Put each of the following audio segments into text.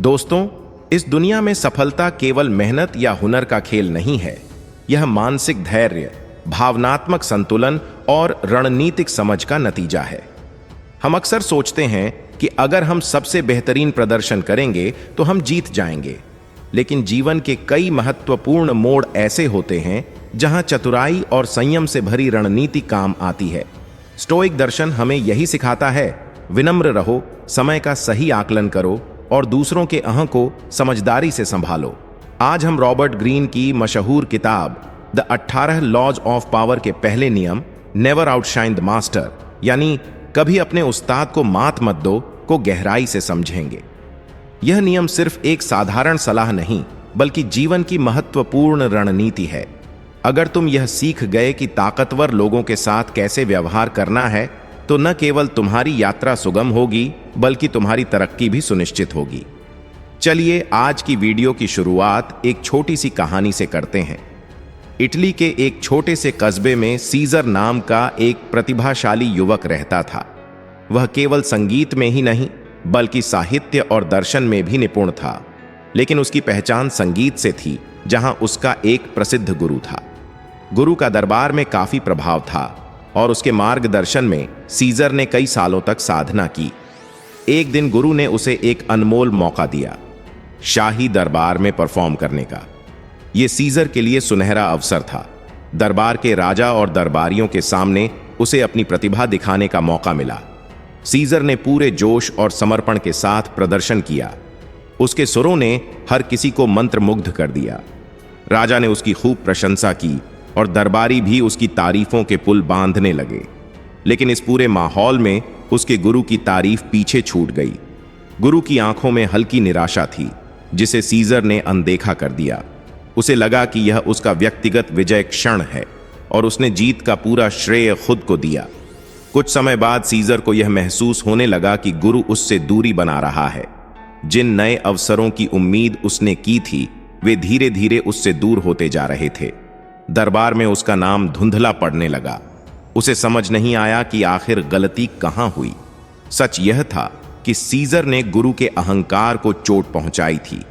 दोस्तों, इस दुनिया में सफलता केवल मेहनत या हुनर का खेल नहीं है। यह मानसिक धैर्य, भावनात्मक संतुलन और रणनीतिक समझ का नतीजा है। हम अक्सर सोचते हैं कि अगर हम सबसे बेहतरीन प्रदर्शन करेंगे तो हम जीत जाएंगे, लेकिन जीवन के कई महत्वपूर्ण मोड़ ऐसे होते हैं जहां चतुराई और संयम से भरी रणनीति काम आती है। स्टोइक दर्शन हमें यही सिखाता है, विनम्र रहो, समय का सही आकलन करो और दूसरों के अहं को समझदारी से संभालो। आज हम रॉबर्ट ग्रीन की मशहूर किताब द 18 लॉज ऑफ पावर के पहले नियम, नेवर आउटशाइन द मास्टर, यानी कभी अपने उस्ताद को मात मत दो, को गहराई से समझेंगे। यह नियम सिर्फ एक साधारण सलाह नहीं, बल्कि जीवन की महत्वपूर्ण रणनीति है। अगर तुम यह सीख गए कि ताकतवर लोगों के साथ कैसे व्यवहार करना है, तो न केवल तुम्हारी यात्रा सुगम होगी, बल्कि तुम्हारी तरक्की भी सुनिश्चित होगी। चलिए आज की वीडियो की शुरुआत एक छोटी सी कहानी से करते हैं। इटली के एक छोटे से कस्बे में सीजर नाम का एक प्रतिभाशाली युवक रहता था। वह केवल संगीत में ही नहीं, बल्कि साहित्य और दर्शन में भी निपुण था। लेकिन उसकी पहचान संगीत से थी, जहां उसका एक प्रसिद्ध गुरु था। गुरु का दरबार में काफी प्रभाव था और उसके मार्गदर्शन में सीजर ने कई सालों तक साधना की। एक दिन गुरु ने उसे एक अनमोल मौका दिया, शाही दरबार में परफॉर्म करने का। यह सीजर के लिए सुनहरा अवसर था। दरबार के राजा और दरबारियों के सामने उसे अपनी प्रतिभा दिखाने का मौका मिला। सीजर ने पूरे जोश और समर्पण के साथ प्रदर्शन किया। उसके सुरों ने हर किसी को मंत्रमुग्ध कर दिया। राजा ने उसकी खूब प्रशंसा की और दरबारी भी उसकी तारीफों के पुल बांधने लगे। लेकिन इस पूरे माहौल में उसके गुरु की तारीफ पीछे छूट गई। गुरु की आंखों में हल्की निराशा थी, जिसे सीजर ने अनदेखा कर दिया। उसे लगा कि यह उसका व्यक्तिगत विजय क्षण है और उसने जीत का पूरा श्रेय खुद को दिया। कुछ समय बाद सीजर को यह महसूस होने लगा कि गुरु उससे दूरी बना रहा है। जिन नए अवसरों की उम्मीद उसने की थी, वे धीरे धीरे उससे दूर होते जा रहे थे। दरबार में उसका नाम धुंधला पड़ने लगा। उसे समझ नहीं आया कि आखिर गलती कहां हुई। सच यह था कि सीजर ने गुरु के अहंकार को चोट पहुंचाई थी।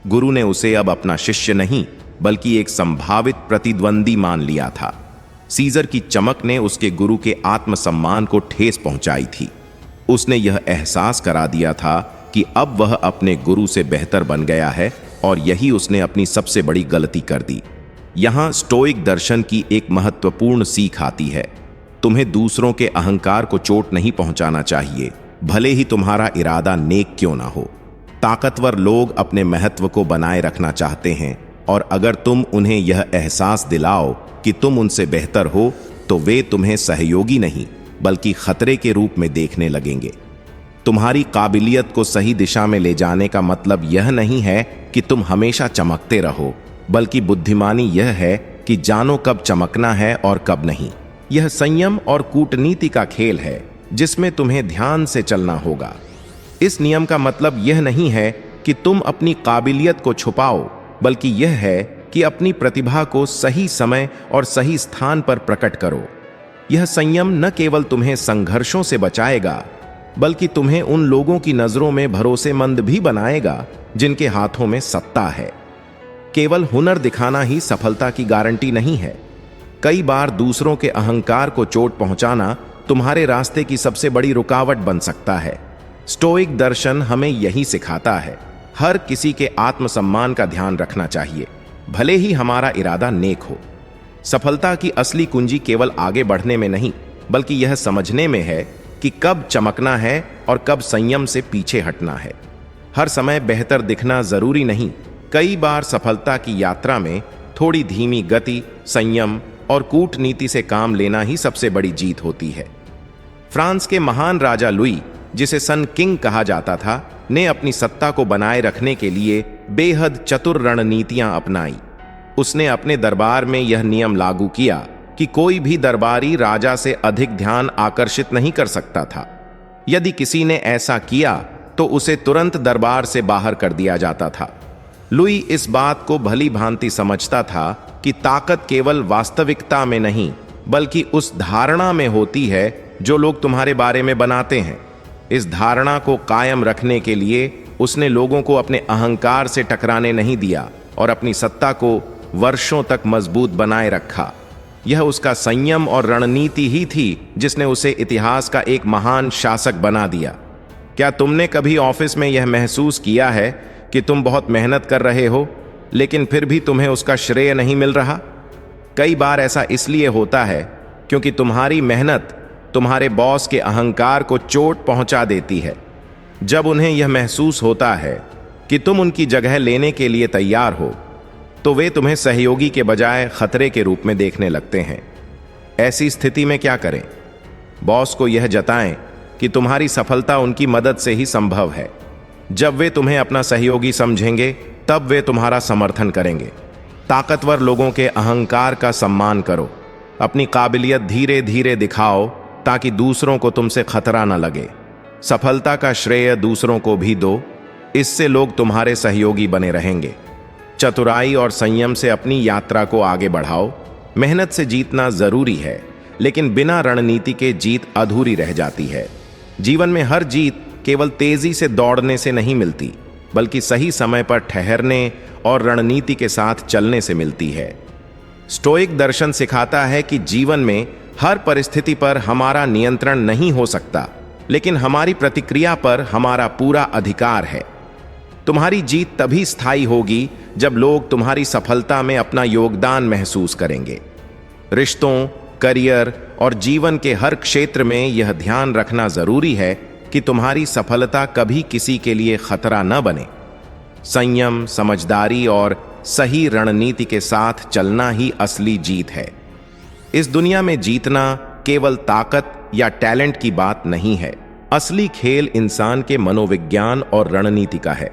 गुरु ने उसे अब अपना शिष्य नहीं, बल्कि एक संभावित प्रतिद्वंदी मान लिया था। सीजर की चमक ने उसके गुरु के आत्मसम्मान को ठेस पहुंचाई थी। उसने यह एहसास करा दिया था कि अब वह अपने गुरु से बेहतर बन गया है और यही उसने अपनी सबसे बड़ी गलती कर दी। यहां स्टोइक दर्शन की एक महत्वपूर्ण सीख आती है। तुम्हें दूसरों के अहंकार को चोट नहीं पहुंचाना चाहिए, भले ही तुम्हारा इरादा नेक क्यों ना हो। ताकतवर लोग अपने महत्व को बनाए रखना चाहते हैं, और अगर तुम उन्हें यह एहसास दिलाओ कि तुम उनसे बेहतर हो, तो वे तुम्हें सहयोगी नहीं, बल्कि खतरे के रूप में देखने लगेंगे। तुम्हारी काबिलियत को सही दिशा में ले जाने का मतलब यह नहीं है कि तुम हमेशा चमकते रहो, बल्कि बुद्धिमानी यह है कि जानो कब चमकना है और कब नहीं। यह संयम और कूटनीति का खेल है, जिसमें तुम्हें ध्यान से चलना होगा। इस नियम का मतलब यह नहीं है कि तुम अपनी काबिलियत को छुपाओ, बल्कि यह है कि अपनी प्रतिभा को सही समय और सही स्थान पर प्रकट करो। यह संयम न केवल तुम्हें संघर्षों से बचाएगा, बल्कि तुम्हें उन लोगों की नजरों में भरोसेमंद भी बनाएगा जिनके हाथों में सत्ता है। केवल हुनर दिखाना ही सफलता की गारंटी नहीं है। कई बार दूसरों के अहंकार को चोट पहुंचाना तुम्हारे रास्ते की सबसे बड़ी रुकावट बन सकता है। स्टोइक दर्शन हमें यही सिखाता है, हर किसी के आत्मसम्मान का ध्यान रखना चाहिए, भले ही हमारा इरादा नेक हो। सफलता की असली कुंजी केवल आगे बढ़ने में नहीं, बल्कि यह समझने में है कि कब चमकना है और कब संयम से पीछे हटना है। हर समय बेहतर दिखना जरूरी नहीं। कई बार सफलता की यात्रा में थोड़ी धीमी गति, संयम और कूटनीति से काम लेना ही सबसे बड़ी जीत होती है। फ्रांस के महान राजा लुई, जिसे सन किंग कहा जाता था, ने अपनी सत्ता को बनाए रखने के लिए बेहद चतुर रणनीतियां अपनाई। उसने अपने दरबार में यह नियम लागू किया कि कोई भी दरबारी राजा से अधिक ध्यान आकर्षित नहीं कर सकता था। यदि किसी ने ऐसा किया तो उसे तुरंत दरबार से बाहर कर दिया जाता था। लुई इस बात को भली भांति समझता था कि ताकत केवल वास्तविकता में नहीं, बल्कि उस धारणा में होती है जो लोग तुम्हारे बारे में बनाते हैं। इस धारणा को कायम रखने के लिए उसने लोगों को अपने अहंकार से टकराने नहीं दिया और अपनी सत्ता को वर्षों तक मजबूत बनाए रखा। यह उसका संयम और रणनीति ही थी जिसने उसे इतिहास का एक महान शासक बना दिया। क्या तुमने कभी ऑफिस में यह महसूस किया है कि तुम बहुत मेहनत कर रहे हो, लेकिन फिर भी तुम्हें उसका श्रेय नहीं मिल रहा? कई बार ऐसा इसलिए होता है क्योंकि तुम्हारी मेहनत तुम्हारे बॉस के अहंकार को चोट पहुंचा देती है। जब उन्हें यह महसूस होता है कि तुम उनकी जगह लेने के लिए तैयार हो, तो वे तुम्हें सहयोगी के बजाय खतरे के रूप में देखने लगते हैं। ऐसी स्थिति में क्या करें? बॉस को यह जताएं कि तुम्हारी सफलता उनकी मदद से ही संभव है। जब वे तुम्हें अपना सहयोगी समझेंगे, तब वे तुम्हारा समर्थन करेंगे। ताकतवर लोगों के अहंकार का सम्मान करो। अपनी काबिलियत धीरे धीरे दिखाओ ताकि दूसरों को तुमसे खतरा न लगे। सफलता का श्रेय दूसरों को भी दो, इससे लोग तुम्हारे सहयोगी बने रहेंगे। चतुराई और संयम से अपनी यात्रा को आगे बढ़ाओ। मेहनत से जीतना जरूरी है, लेकिन बिना रणनीति के जीत अधूरी रह जाती है। जीवन में हर जीत केवल तेजी से दौड़ने से नहीं मिलती, बल्कि सही समय पर ठहरने और रणनीति के साथ चलने से मिलती है। स्टोइक दर्शन सिखाता है कि जीवन में हर परिस्थिति पर हमारा नियंत्रण नहीं हो सकता, लेकिन हमारी प्रतिक्रिया पर हमारा पूरा अधिकार है। तुम्हारी जीत तभी स्थायी होगी जब लोग तुम्हारी सफलता में अपना योगदान महसूस करेंगे। रिश्तों, करियर और जीवन के हर क्षेत्र में यह ध्यान रखना जरूरी है कि तुम्हारी सफलता कभी किसी के लिए खतरा न बने। संयम, समझदारी और सही रणनीति के साथ चलना ही असली जीत है। इस दुनिया में जीतना केवल ताकत या टैलेंट की बात नहीं है। असली खेल इंसान के मनोविज्ञान और रणनीति का है।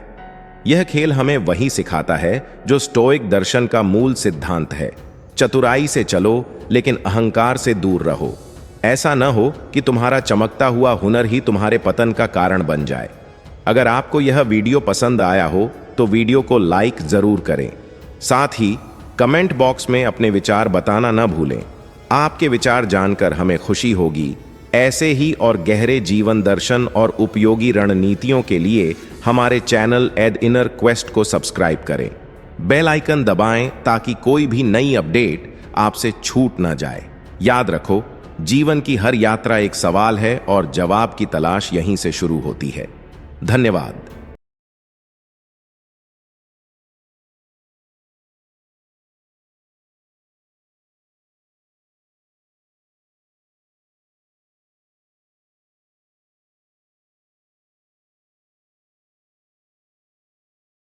यह खेल हमें वही सिखाता है जो स्टोइक दर्शन का मूल सिद्धांत है। चतुराई से चलो, लेकिन अहंकार से दूर रहो। ऐसा न हो कि तुम्हारा चमकता हुआ हुनर ही तुम्हारे पतन का कारण बन जाए। अगर आपको यह वीडियो पसंद आया हो तो वीडियो को लाइक जरूर करें। साथ ही कमेंट बॉक्स में अपने विचार बताना न भूलें। आपके विचार जानकर हमें खुशी होगी। ऐसे ही और गहरे जीवन दर्शन और उपयोगी रणनीतियों के लिए हमारे चैनल एड इनर क्वेस्ट को सब्सक्राइब करें। बेल आइकन दबाएं ताकि कोई भी नई अपडेट आपसे छूट ना जाए। याद रखो, जीवन की हर यात्रा एक सवाल है और जवाब की तलाश यहीं से शुरू होती है। धन्यवाद।